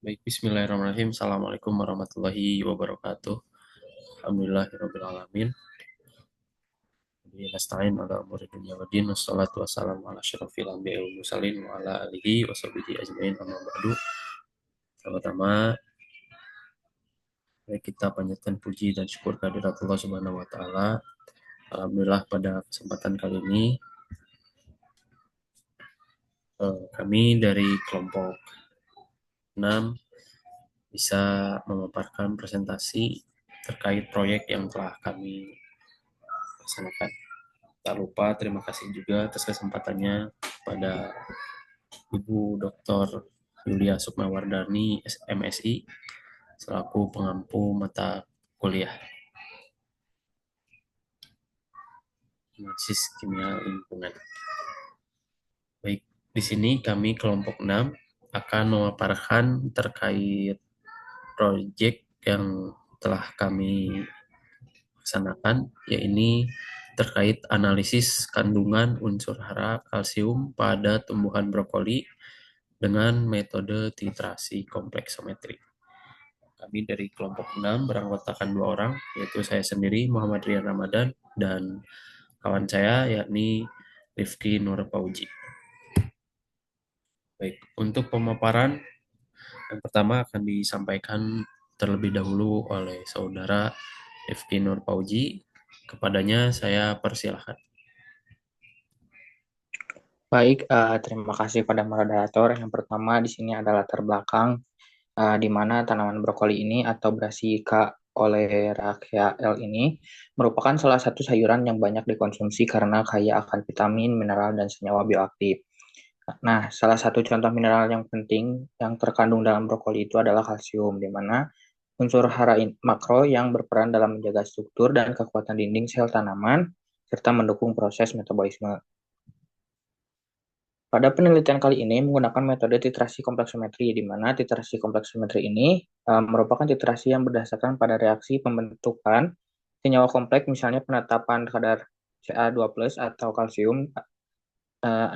Baik, bismillahirrahmanirrahim. Assalamualaikum warahmatullahi wabarakatuh. Alhamdulillahirabbil alamin. Nasta'in ala umuri dunya waddin. Wassalatu wassalamu ala asyrofil anbiya'i wal mursalin wa ala alihi wa sahbihi ajmain amma ba'du. Pertama-tama mari kita panjatkan puji dan syukur kehadirat Allah Subhanahu wa taala. Alhamdulillah pada kesempatan kali ini kami dari kelompok 6 bisa memaparkan presentasi terkait proyek yang telah kami laksanakan. Tak lupa terima kasih juga atas kesempatannya pada Ibu Dr. Yulia Sukmawardani, MSI, selaku pengampu mata kuliah analisis kimia lingkungan. Baik, di sini kami kelompok 6 akan memaparkan terkait proyek yang telah kami laksanakan, yaitu terkait analisis kandungan unsur hara kalsium pada tumbuhan brokoli dengan metode titrasi kompleksometri. Kami dari kelompok 6 beranggotakan 2 orang, yaitu saya sendiri Muhammad Rian Ramadan dan kawan saya yakni Rifki Nur Pauji. Baik, untuk pemaparan yang pertama akan disampaikan terlebih dahulu oleh saudara Rifki Nur Pauji. Kepadanya saya persilahkan. Baik, terima kasih pada moderator. Yang pertama di sini adalah latar belakang di mana tanaman brokoli ini atau Brassica oleracea L ini merupakan salah satu sayuran yang banyak dikonsumsi karena kaya akan vitamin, mineral, dan senyawa bioaktif. Nah, salah satu contoh mineral yang penting yang terkandung dalam brokoli itu adalah kalsium, di mana unsur hara makro yang berperan dalam menjaga struktur dan kekuatan dinding sel tanaman serta mendukung proses metabolisme. Pada penelitian kali ini menggunakan metode titrasi kompleksometri, di mana titrasi kompleksometri ini merupakan titrasi yang berdasarkan pada reaksi pembentukan senyawa kompleks, misalnya penetapan kadar Ca2+ atau kalsium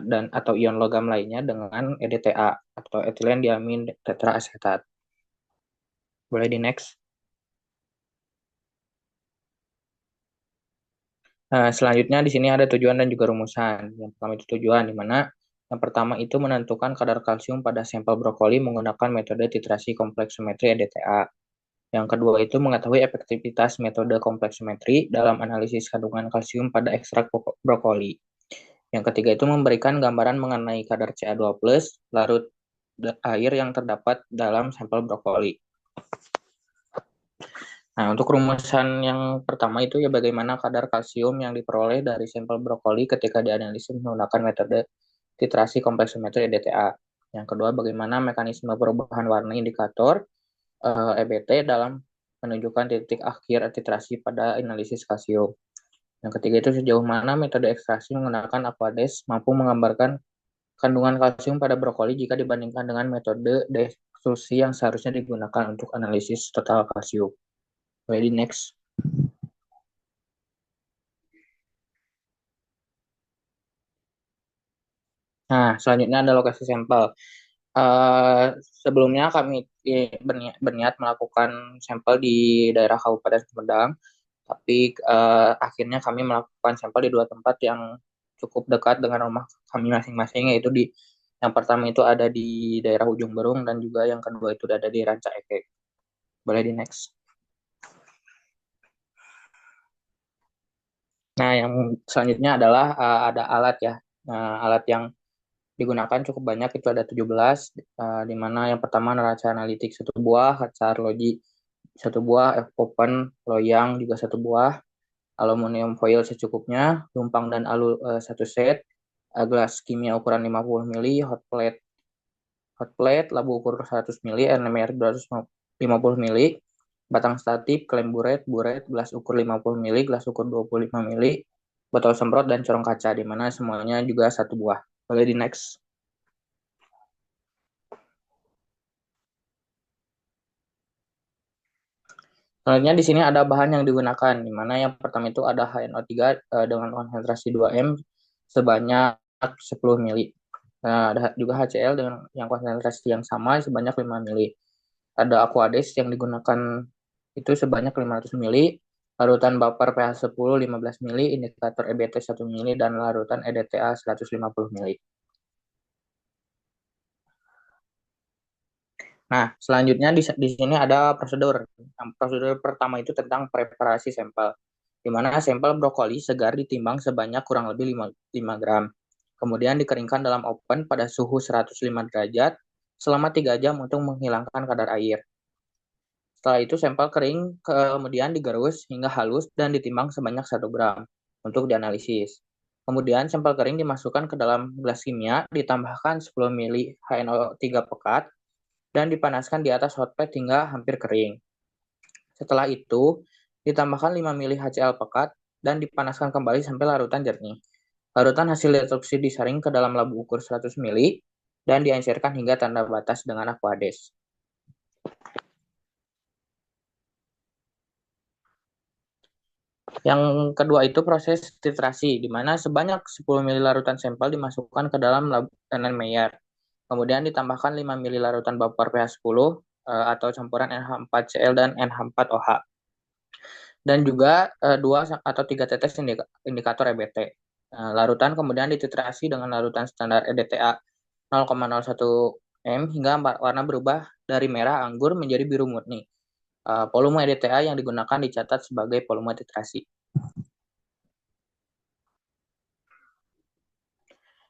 dan atau ion logam lainnya dengan EDTA atau etilen diamin tetraasetat. Boleh di next. Selanjutnya di sini ada tujuan dan juga rumusan. Yang pertama itu tujuan, di mana yang pertama itu menentukan kadar kalsium pada sampel brokoli menggunakan metode titrasi kompleksometri EDTA. Yang kedua itu mengetahui efektivitas metode kompleksometri dalam analisis kandungan kalsium pada ekstrak brokoli. Yang ketiga itu memberikan gambaran mengenai kadar Ca2+ larut air yang terdapat dalam sampel brokoli. Nah, untuk rumusan yang pertama itu ya bagaimana kadar kalsium yang diperoleh dari sampel brokoli ketika dianalisis menggunakan metode titrasi kompleksometri EDTA. Yang kedua, bagaimana mekanisme perubahan warna indikator EBT dalam menunjukkan titik akhir titrasi pada analisis kalsium. Yang ketiga itu sejauh mana metode ekstraksi menggunakan Aquades mampu menggambarkan kandungan kalsium pada brokoli jika dibandingkan dengan metode destruksi yang seharusnya digunakan untuk analisis total kalsium. Ready, next. Nah, selanjutnya ada lokasi sampel. Sebelumnya kami berniat melakukan sampel di daerah Kabupaten Sumedang, tapi akhirnya kami melakukan sampel di dua tempat yang cukup dekat dengan rumah kami masing-masing, yaitu di yang pertama itu ada di daerah Ujung Berung dan juga yang kedua itu ada di Ranca Ekek. Boleh di next. Nah, yang selanjutnya adalah ada alat ya. Nah, alat yang digunakan cukup banyak itu ada 17, di mana yang pertama neraca analitik satu buah, kaca logi satu buah, F-open loyang juga satu buah, aluminium foil secukupnya, lumpang dan alu satu set, gelas kimia ukuran 50 mili, hot plate, labu ukur 100 mili, NMR 250 mili, batang statif, klem buret, gelas ukur 50 mili, gelas ukur 25 mili, botol semprot dan corong kaca, di mana semuanya juga satu buah. Boleh di next. Selanjutnya di sini ada bahan yang digunakan, di mana yang pertama itu ada HNO3 dengan konsentrasi 2M sebanyak 10 mili. Nah, ada juga HCl dengan yang konsentrasi yang sama sebanyak 5 mili. Ada Aquades yang digunakan itu sebanyak 500 mili, larutan baper pH 10 15 mili, indikator EBT 1 mili, dan larutan EDTA 150 mili. Nah, selanjutnya di sini ada prosedur. Prosedur pertama itu tentang preparasi sampel, di mana sampel brokoli segar ditimbang sebanyak kurang lebih 5 gram. Kemudian dikeringkan dalam oven pada suhu 105 derajat selama 3 jam untuk menghilangkan kadar air. Setelah itu sampel kering kemudian digerus hingga halus dan ditimbang sebanyak 1 gram untuk dianalisis. Kemudian sampel kering dimasukkan ke dalam gelas kimia, ditambahkan 10 mili HNO3 pekat, dan dipanaskan di atas hot plate hingga hampir kering. Setelah itu, ditambahkan 5 mili HCl pekat dan dipanaskan kembali sampai larutan jernih. Larutan hasil deteksi disaring ke dalam labu ukur 100 mili dan diencerkan hingga tanda batas dengan Aquades. Yang kedua itu proses titrasi, di mana sebanyak 10 mili larutan sampel dimasukkan ke dalam labu Meyer. Kemudian ditambahkan 5 mili larutan vapor pH 10 atau campuran NH4Cl dan NH4OH. Dan juga 2 atau 3 tetes indikator EBT. Larutan kemudian dititrasi dengan larutan standar EDTA 0,01 m hingga warna berubah dari merah anggur menjadi biru murni. Volume EDTA yang digunakan dicatat sebagai volume titrasi.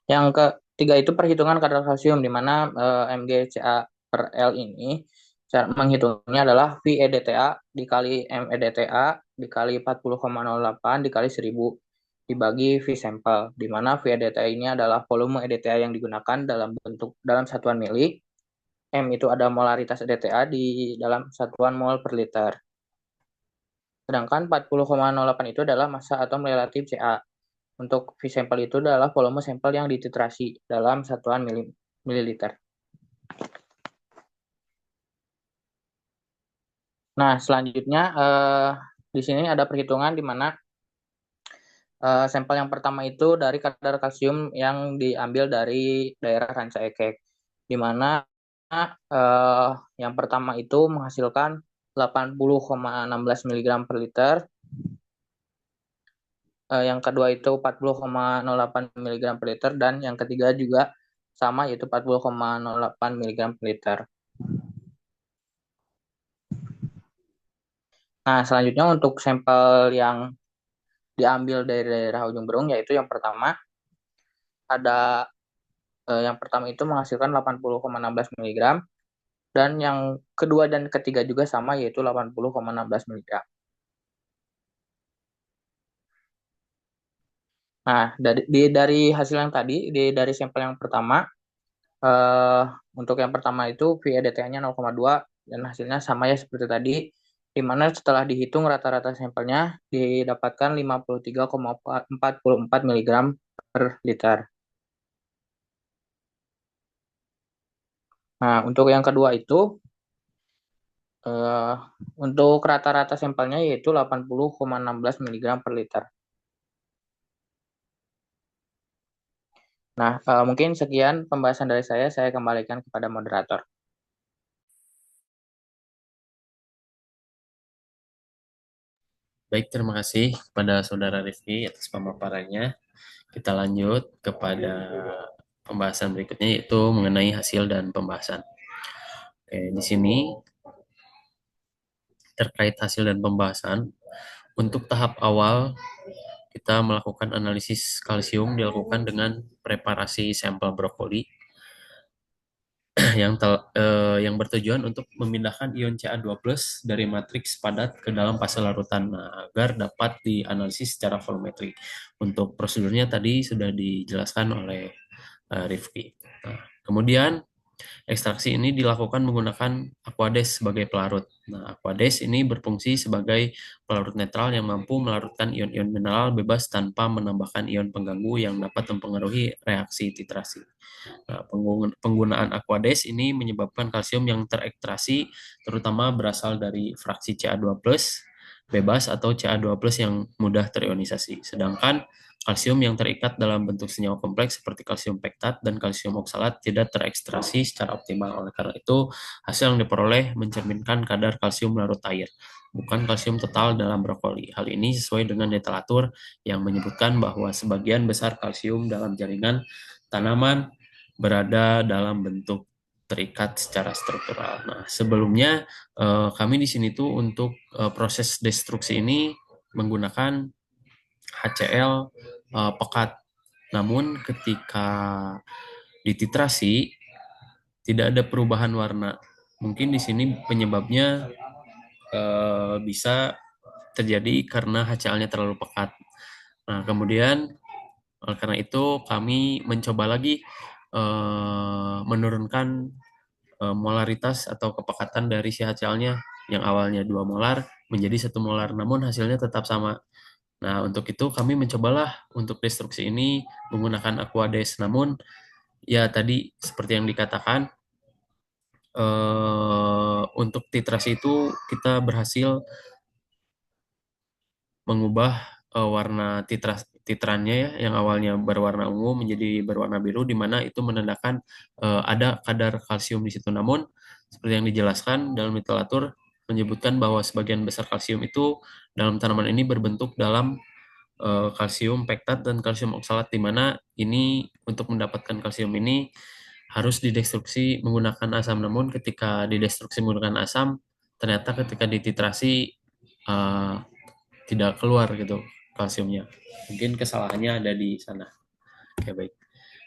Yang ketiga itu perhitungan kadar kalsium, di mana MgCa per L ini cara menghitungnya adalah VEDTA dikali MEDTA dikali 40,08 dikali 1000 dibagi V sampel, di mana VEDTA ini adalah volume EDTA yang digunakan dalam satuan mili. M itu ada molaritas EDTA di dalam satuan mol per liter. Sedangkan 40,08 itu adalah massa atom relatif Ca. Untuk V sampel itu adalah volume sampel yang dititrasi dalam satuan mililiter. Nah, selanjutnya di sini ada perhitungan di mana sampel yang pertama itu dari kadar kalsium yang diambil dari daerah Ranca Ekek, di mana yang pertama itu menghasilkan 80,16 mg per liter, yang kedua itu 40,08 mg per liter, dan yang ketiga juga sama yaitu 40,08 mg per liter. Nah, selanjutnya untuk sampel yang diambil dari daerah ujung berung yaitu yang pertama yang pertama itu menghasilkan 80,16 mg, dan yang kedua dan ketiga juga sama yaitu 80,16 mg. Nah, dari hasil yang tadi dari sampel yang pertama untuk yang pertama itu VEDTA-nya 0,2 dan hasilnya sama ya seperti tadi, di mana setelah dihitung rata-rata sampelnya didapatkan 53,44 mg per liter. Nah, untuk yang kedua itu untuk rata-rata sampelnya yaitu 80,16 mg per liter. Nah, mungkin sekian pembahasan dari saya kembalikan kepada moderator. Baik, terima kasih kepada Saudara Rifki atas pemaparannya. Kita lanjut kepada pembahasan berikutnya yaitu mengenai hasil dan pembahasan. Oke, di sini terkait hasil dan pembahasan, untuk tahap awal kita melakukan analisis kalsium dilakukan dengan preparasi sampel brokoli yang bertujuan untuk memindahkan ion Ca2+ dari matriks padat ke dalam fase larutan agar dapat dianalisis secara volumetri. Untuk prosedurnya tadi sudah dijelaskan oleh Rifki. Nah, kemudian ekstraksi ini dilakukan menggunakan Aquades sebagai pelarut. Nah, Aquades ini berfungsi sebagai pelarut netral yang mampu melarutkan ion-ion mineral bebas tanpa menambahkan ion pengganggu yang dapat mempengaruhi reaksi titrasi. Nah, penggunaan Aquades ini menyebabkan kalsium yang terekstrasi terutama berasal dari fraksi Ca2+ bebas atau Ca2+ yang mudah terionisasi. Sedangkan Kalsium yang terikat dalam bentuk senyawa kompleks seperti kalsium pektat dan kalsium oksalat tidak terekstraksi secara optimal. Oleh karena itu, hasil yang diperoleh mencerminkan kadar kalsium larut air, bukan kalsium total dalam brokoli. Hal ini sesuai dengan literatur yang menyebutkan bahwa sebagian besar kalsium dalam jaringan tanaman berada dalam bentuk terikat secara struktural. Nah, sebelumnya kami di sini tuh untuk proses destruksi ini menggunakan HCl pekat. Namun ketika dititrasi tidak ada perubahan warna. Mungkin di sini penyebabnya bisa terjadi karena HCl-nya terlalu pekat. Nah, kemudian karena itu kami mencoba lagi menurunkan molaritas atau kepekatan dari si HCl-nya yang awalnya 2 molar menjadi 1 molar, namun hasilnya tetap sama. Nah, untuk itu kami mencobalah untuk destruksi ini menggunakan Aquades. Namun, ya tadi seperti yang dikatakan, untuk titrasi itu kita berhasil mengubah warna titrannya ya, yang awalnya berwarna ungu menjadi berwarna biru, di mana itu menandakan ada kadar kalsium di situ. Namun, seperti yang dijelaskan dalam literatur menyebutkan bahwa sebagian besar kalsium itu dalam tanaman ini berbentuk dalam kalsium pektat dan kalsium oksalat, di mana ini untuk mendapatkan kalsium ini harus didestruksi menggunakan asam. Namun ketika didestruksi menggunakan asam, ternyata ketika dititrasi uh, tidak keluar gitu kalsiumnya. Mungkin kesalahannya ada di sana. Oke, baik.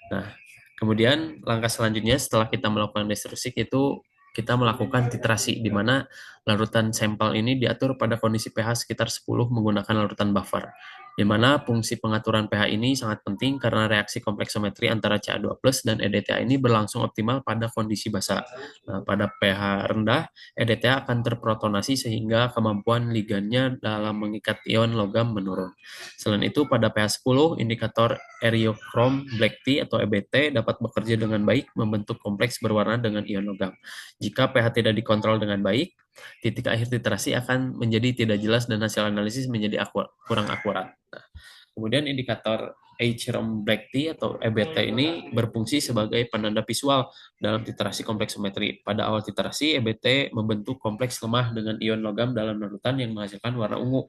Nah, kemudian langkah selanjutnya setelah kita melakukan destruksi itu kita melakukan titrasi, di mana larutan sampel ini diatur pada kondisi pH sekitar 10 menggunakan larutan buffer, di mana fungsi pengaturan pH ini sangat penting karena reaksi kompleksometri antara Ca2+ dan EDTA ini berlangsung optimal pada kondisi basa. Nah, pada pH rendah, EDTA akan terprotonasi sehingga kemampuan ligannya dalam mengikat ion logam menurun. Selain itu, pada pH 10, indikator Eriochrome Black Tea atau EBT dapat bekerja dengan baik membentuk kompleks berwarna dengan ion logam. Jika pH tidak dikontrol dengan baik, titik akhir titrasi akan menjadi tidak jelas dan hasil analisis menjadi kurang akurat. Nah, kemudian indikator Eriochrome Black Tea atau EBT ini berfungsi sebagai penanda visual dalam titrasi kompleksometri. Pada awal titrasi, EBT membentuk kompleks lemah dengan ion logam dalam larutan yang menghasilkan warna ungu.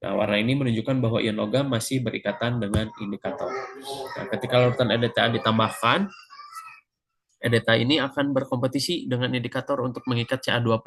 Nah, warna ini menunjukkan bahwa ion logam masih berikatan dengan indikator. Nah, ketika larutan EDTA ditambahkan, EDTA ini akan berkompetisi dengan indikator untuk mengikat Ca2+.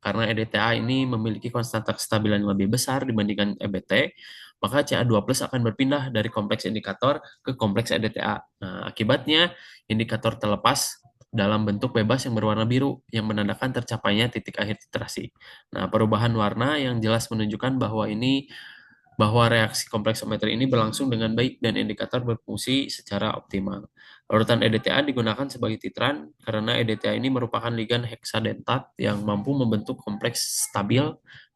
Karena EDTA ini memiliki konstanta kestabilan yang lebih besar dibandingkan EBT, maka Ca2+ akan berpindah dari kompleks indikator ke kompleks EDTA. Nah, akibatnya indikator terlepas dalam bentuk bebas yang berwarna biru yang menandakan tercapainya titik akhir titrasi. Nah, perubahan warna yang jelas menunjukkan bahwa reaksi kompleksometri ini berlangsung dengan baik dan indikator berfungsi secara optimal. Larutan EDTA digunakan sebagai titran karena EDTA ini merupakan ligan heksadentat yang mampu membentuk kompleks stabil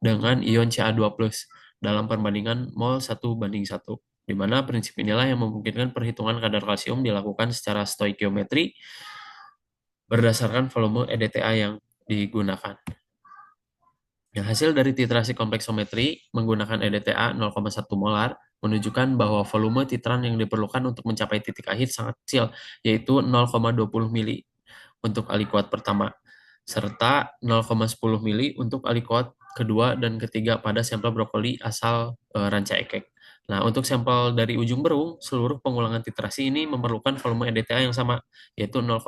dengan ion Ca2+ dalam perbandingan mol 1:1, di mana prinsip inilah yang memungkinkan perhitungan kadar kalsium dilakukan secara stoikiometri berdasarkan volume EDTA yang digunakan. Nah, hasil dari titrasi kompleksometri menggunakan EDTA 0,1 molar menunjukkan bahwa volume titran yang diperlukan untuk mencapai titik akhir sangat kecil, yaitu 0,20 mili untuk alikuat pertama, serta 0,10 mili untuk alikuat kedua dan ketiga pada sampel brokoli asal ranca ekek. Nah, untuk sampel dari ujung berung, seluruh pengulangan titrasi ini memerlukan volume EDTA yang sama, yaitu 0,20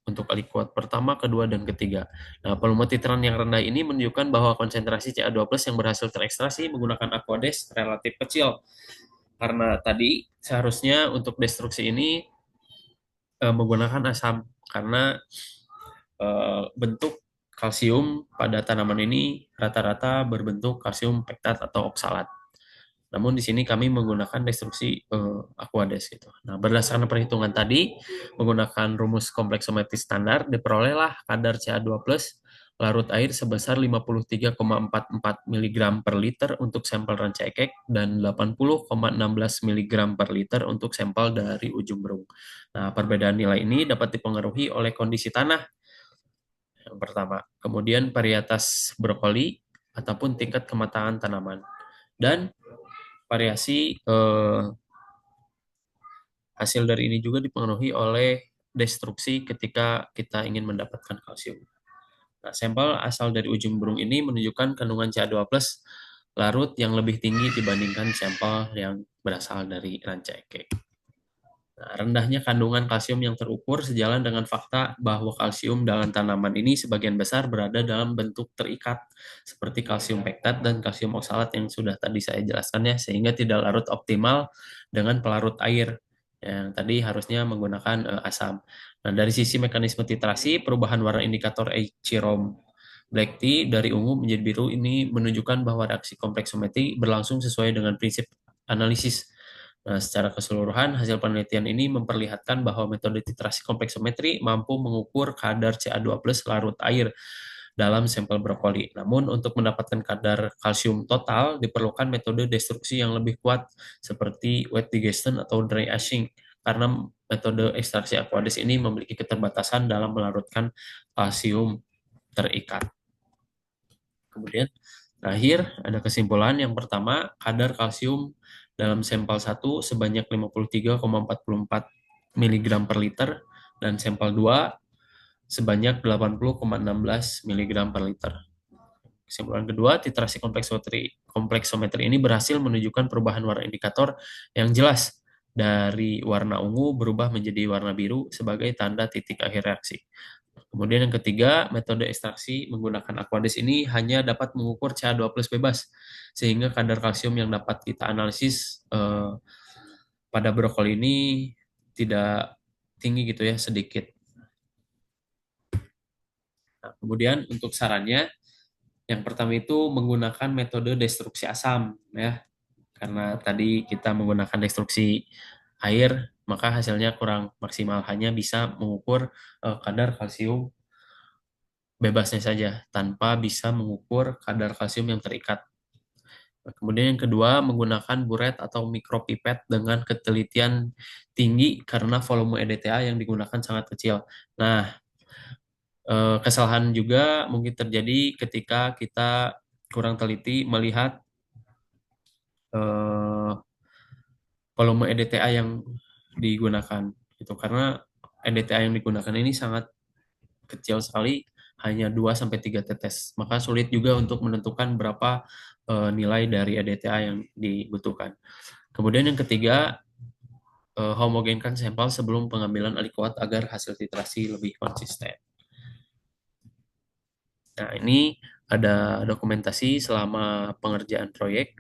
untuk alikuat pertama, kedua, dan ketiga. Nah, volume titran yang rendah ini menunjukkan bahwa konsentrasi Ca2+ yang berhasil terekstraksi menggunakan Aquades relatif kecil. Karena tadi seharusnya untuk destruksi ini menggunakan asam, karena bentuk kalsium pada tanaman ini rata-rata berbentuk kalsium pektat atau oksalat. Namun di sini kami menggunakan destruksi Aquades gitu. Nah, berdasarkan perhitungan tadi, menggunakan rumus kompleksometri standar, diperolehlah kadar Ca2+ larut air sebesar 53,44 mg per liter untuk sampel ranca ekek dan 80,16 mg per liter untuk sampel dari ujung berung. Nah, perbedaan nilai ini dapat dipengaruhi oleh kondisi tanah yang pertama, kemudian varietas brokoli ataupun tingkat kematangan tanaman, dan variasi Hasil dari ini juga dipengaruhi oleh destruksi ketika kita ingin mendapatkan kalsium. Nah, sampel asal dari ujung burung ini menunjukkan kandungan Ca2+ larut yang lebih tinggi dibandingkan sampel yang berasal dari ranca ekek. Nah, rendahnya kandungan kalsium yang terukur sejalan dengan fakta bahwa kalsium dalam tanaman ini sebagian besar berada dalam bentuk terikat, seperti kalsium pektat dan kalsium oksalat yang sudah tadi saya jelaskan ya, sehingga tidak larut optimal dengan pelarut air yang tadi harusnya menggunakan asam. Nah, dari sisi mekanisme titrasi, perubahan warna indikator Eichirom Black Tea dari ungu menjadi biru ini menunjukkan bahwa reaksi kompleksometri berlangsung sesuai dengan prinsip analisis. Nah, secara keseluruhan, hasil penelitian ini memperlihatkan bahwa metode titrasi kompleksometri mampu mengukur kadar Ca2+ larut air dalam sampel brokoli. Namun, untuk mendapatkan kadar kalsium total, diperlukan metode destruksi yang lebih kuat, seperti wet digestion atau dry ashing, karena metode ekstraksi aqueous ini memiliki keterbatasan dalam melarutkan kalsium terikat. Kemudian, terakhir, ada kesimpulan yang pertama, kadar kalsium dalam sampel 1 sebanyak 53,44 mg per liter dan sampel 2 sebanyak 80,16 mg per liter. Kesimpulan kedua, titrasi kompleksometri ini berhasil menunjukkan perubahan warna indikator yang jelas dari warna ungu berubah menjadi warna biru sebagai tanda titik akhir reaksi. Kemudian yang ketiga, metode ekstraksi menggunakan aqueous ini hanya dapat mengukur Ca2+ bebas, sehingga kadar kalsium yang dapat kita analisis pada brokoli ini tidak tinggi gitu ya, sedikit. Nah, kemudian untuk sarannya, yang pertama itu menggunakan metode destruksi asam ya, karena tadi kita menggunakan destruksi air, maka hasilnya kurang maksimal, hanya bisa mengukur kadar kalsium bebasnya saja, tanpa bisa mengukur kadar kalsium yang terikat. Nah, kemudian yang kedua, menggunakan buret atau mikropipet dengan ketelitian tinggi karena volume EDTA yang digunakan sangat kecil. Nah, kesalahan juga mungkin terjadi ketika kita kurang teliti melihat eh, volume EDTA yang digunakan. Itu karena EDTA yang digunakan ini sangat kecil sekali, hanya 2 sampai 3 tetes. Maka sulit juga untuk menentukan berapa nilai dari EDTA yang dibutuhkan. Kemudian yang ketiga, homogenkan sampel sebelum pengambilan alikuat agar hasil titrasi lebih konsisten. Nah, ini ada dokumentasi selama pengerjaan proyek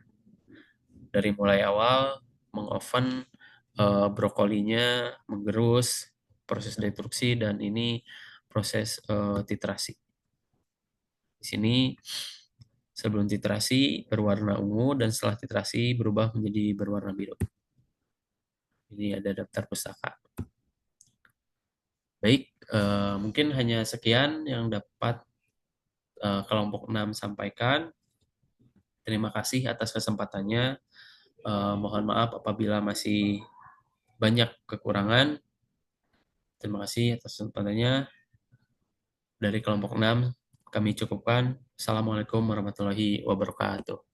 dari mulai awal mengoven brokolinya, menggerus, proses destruksi, dan ini proses titrasi. Di sini sebelum titrasi berwarna ungu dan setelah titrasi berubah menjadi berwarna biru. Ini ada daftar pustaka. Baik, mungkin hanya sekian yang dapat kelompok 6 sampaikan. Terima kasih atas kesempatannya. Mohon maaf apabila masih banyak kekurangan. Terima kasih atas kesempatannya. Dari kelompok 6 kami cukupkan. Assalamualaikum warahmatullahi wabarakatuh.